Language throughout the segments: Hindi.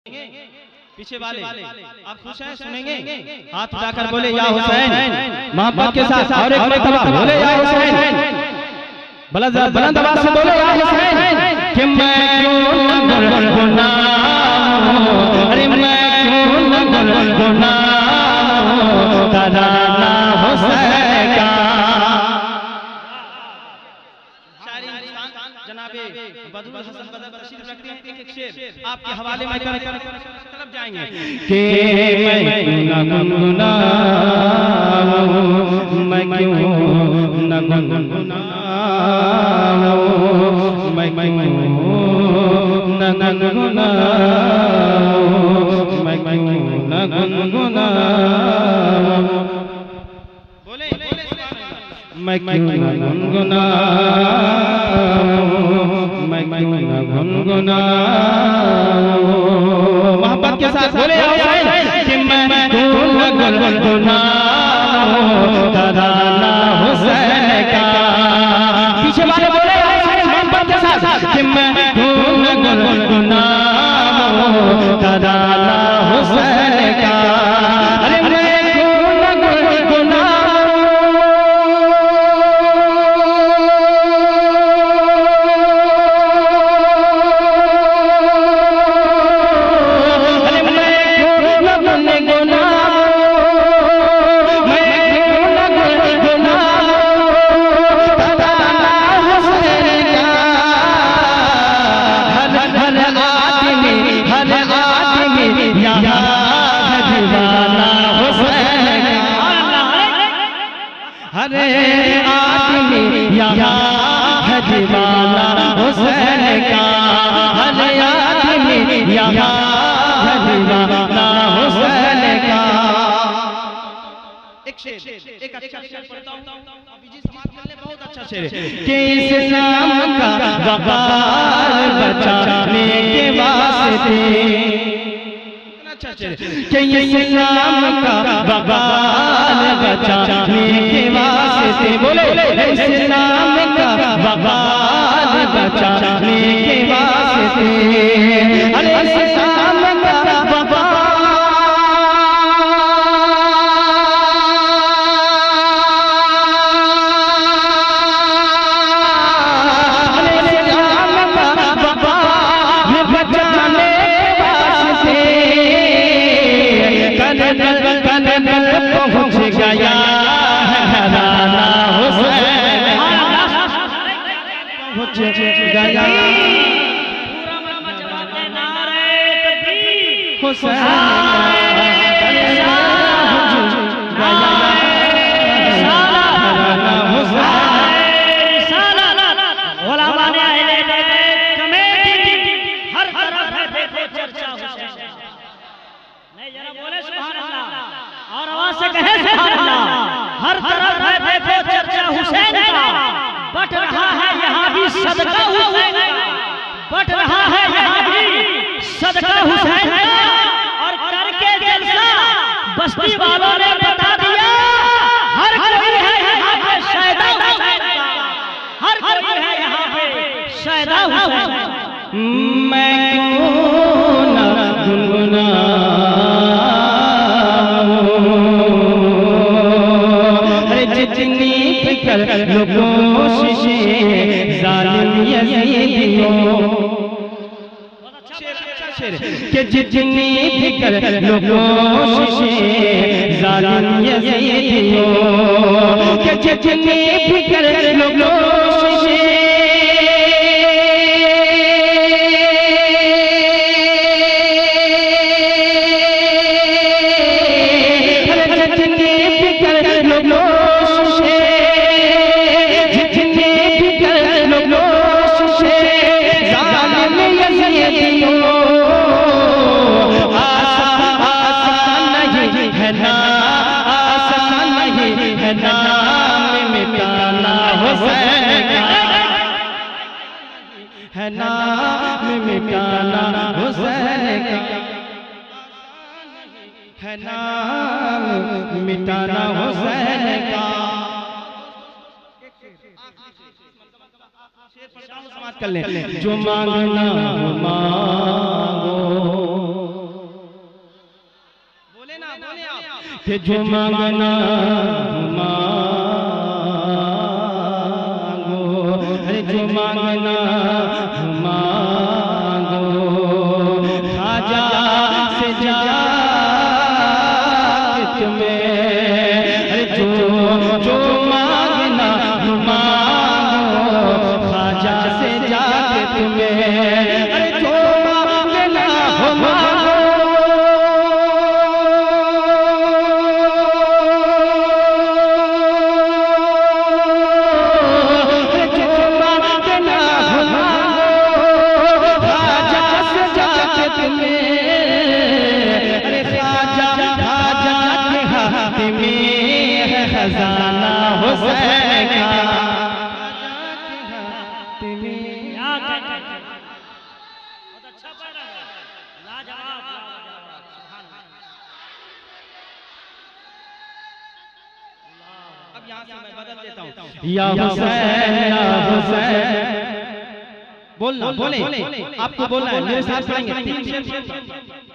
पीछे वाले आप खुश हैं? सुनेंगे? हाथ उठाकर बोले या हुसैन, मोहब्बत के साथ और एक मर्तबा बोले या हुसैन, बुलंद आवाज से बोले या हुसैन कि मैं क्यों न गुनगुनाऊं, अरे मैं क्यों न गुनगुनाऊं तराना हुसैन का। जनाबे बदरुल हसन बदर तशरीफ रखते हैं, एक शेर आपके हवाले में कर तरफ जाएंगे कि मैं क्यों न गुनगुनाऊं, मैं क्यों न गुनगुनाऊं, मैं क्यों न गुनगुनाऊं, मैं क्यों न गुनगुनाऊं, बोले मैं क्यों न गुनगुनाऊं, मैं क्यों न गुनगुनाऊं। मोहब्बत के साथ बोले कि मैं क्यों न गुनगुनाऊं तराना हुसैन का। पीछे वाले बोले मोहब्बत के साथ कि मैं क्यों न गुनगुनाऊं तराना हुसैन का। अरे मैं क्यों न हरे आदमी यहाँ है दीवाना हुसैन का, हरे आदमी यहाँ है दीवाना हुसैन का। एक शेर, एक अच्छा शेर पढ़ता हूँ, अभी जी समाप्त कर ले, बहुत अच्छा शेर कि इस्लाम का वबाल बचाने के वास्ते, कि इस्लाम का वबाल बचाने के वास्ते, बोले इस्लाम का वबाल बचाने के वास्ते, अरे इस्लाम का वबाल पहुँच गया है घराना हुसैन, पहुँच गया पूरा मजमाते नारे तकबीर हुसैन, हर तरफ है देखो चर्चा हुसैन का, बट रहा है यहाँ भी सदका हुसैन का, बट रहा है यहाँ भी सदका हुसैन का। और करके जलसा बस्ती वालों ने बता दिया, हर कोई है यहाँ पे शायदा हुसैन का, हर कोई है यहाँ पे शायदा हुसैन का। मैं क्यों न जितनी फिक्र लो कोशिशें जालिम यजीदियों, कि जितनी फिक्र लो कोशिशें जालिम यजीदियों, कि जितनी फिक्र लो कोशिशें है नाम मिटाना हुसैन का, है नाम मिटाना हुसैन का। समाप्त कर ले। जो मांगना मांगो कि जो मांगना मांगो, अरे जो मांगना मांगो, खाजा से जाके तुम्हें, अरे जो जो मांगना मांगो, खाजा से जाके तुम्हें, अरे जो मांगना मांगो, खजाना हुसैन का, बहुत अच्छा पढ़ रहा है, लाजवाब लाजवाब, सुभान अल्लाह। अब यहाँ से मैं बदल देता हूँ, या हुसैन या हुसैन, बोलना बोले आपको बोलना है, मेरे साथ पढ़ेंगे, 3 शेर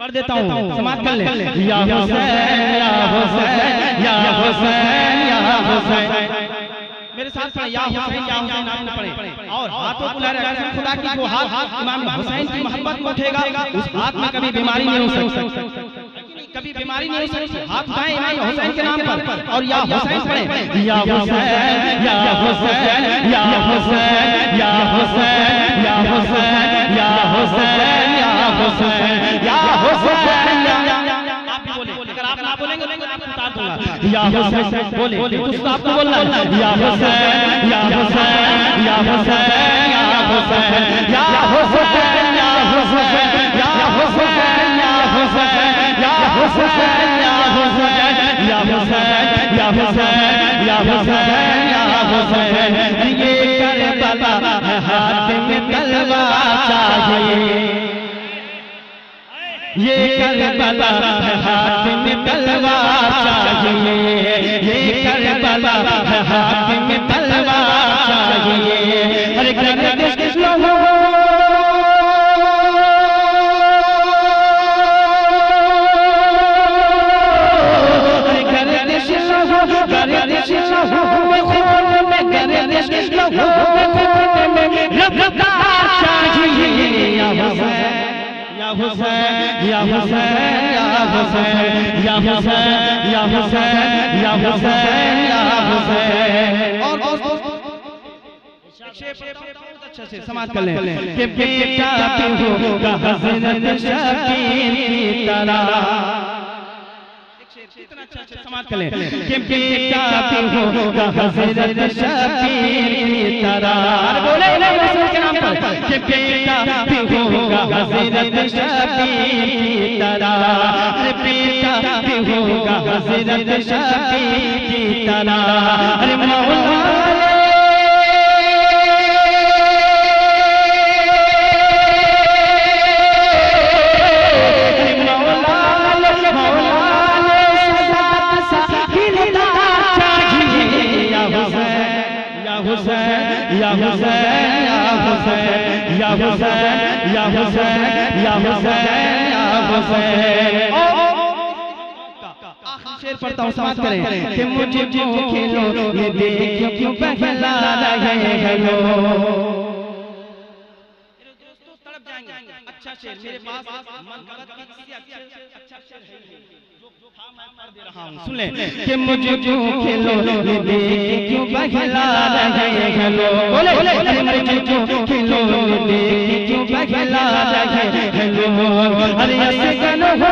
पढ़ देता हूँ, समाप्त कर ले। या हुसैन या हुसैन या हुसैन या हुसैन, मेरे साथ पढ़े, या हुसैन या हुसैन आपने पढ़े, और हाथों को लहरा कर खुदा की वो हाथ इमाम हुसैन की मोहब्बत में उठेगा, उस हाथ में कभी बीमारी नहीं हो सकती, कभी बीमारी नहीं हो सकती। हाथ उठाएं इमाम हुसैन के नाम पर और या हुसैन पढ़े, या हुसैन या हुसैन या हुसैन या हुसैन या हुसैन या हुसैन या हुसैन या हुसैन। आप भी बोले, अगर आप ना बोलेंगे तो मैं आपको उतार दूंगा। या हुसैन बोले, कुछ तो आपको बोलना है। या हुसैन या हुसैन या हुसैन या हुसैन या हुसैन या हुसैन या हुसैन या हुसैन या हुसैन या हुसैन या हुसैन या हुसैन या हुसैन या हुसैन। ये करबला हाथ में तलवार चाहिए, ये करबला हाथ में तलवार चाहिए, ये करबला हाथ में तलवार चाहिए। अरे गर्दिश लोगों या हुसैन या हुसैन या हुसैन या हुसैन या हुसैन या हुसैन या हुसैन। और अच्छे से समाज कर लें कि बेटा भी होगा हज़रत शकीर की तरह, कितना अच्छा समाज कर लें कि बेटा भी होगा हज़रत शकीर की तरह। बोले रसूल के नाम पर कि बेटा भी होगा हज़रत शकीर की तरह, अरे बेटा भी होगा हज़रत शकीर की तरह। अरे मौला या हुसैन या हुसैन या हुसैन या हुसैन या हुसैन या हुसैन। आखिरी शेर पढ़ता हूँ, समाप्त करें कि मुझे जो खिलो ये देखो क्यों पहला रहे हेलो। तड़प जाएंगे, अच्छा शेर मेरे पास मन गलत की अच्छा शेर है जो मैं पढ़ दे रहा हूँ, सुन ले कि मुझे जो खिलो ये देखो क्यों पहला रहे हेलो। बोले मुझे जो खिलो ये देखो क्यों पहला रहे हेलो। अरे ऐसे गाना हो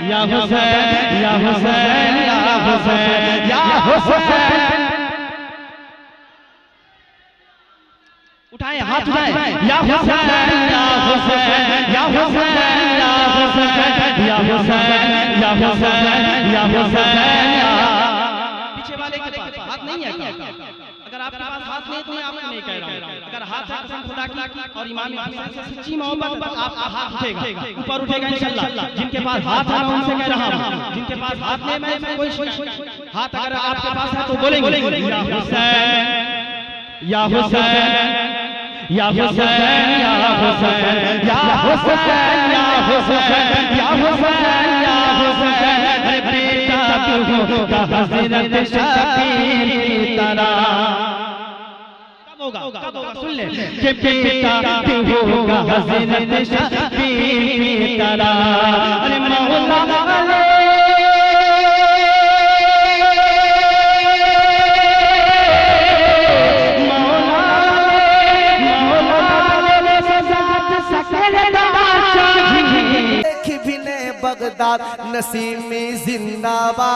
या हुसैन या हुसैन या हुसैन या हुसैन। उठाए हाथ उठाए, या हुसैन या हुसैन या हुसैन या हुसैन या हुसैन या हुसैन या हुसैन या। पीछे वाले के पास हाथ नहीं है क्या? अगर आपके पास हाथ नहीं तो मैं आपको नहीं कह रहा हूँ, अगर हाथ है कसम खुदा की और इमाम हुसैन से सच्ची मोहब्बत आपका हाथ उठेगा, ऊपर उठेगा इंशाअल्लाह। जिनके पास हाथ है मैं उनसे कह रहा हूँ, जिनके पास हाथ नहीं, मैं कोई हाथ अगर आपके पास है तो बोलेंगे या हुसैन या हुसैन या हुसैन या हुसैन या हुसैन या हुसैन या हुसैन या हुसैन, अरे बेटा तू होगा हज़रत शबीर की तरह। कब होगा सुन ले कि बेटा तू होगा हज़रत शबीर की तरह। अरे मौला बगदाद नसीमी जिंदाबाद।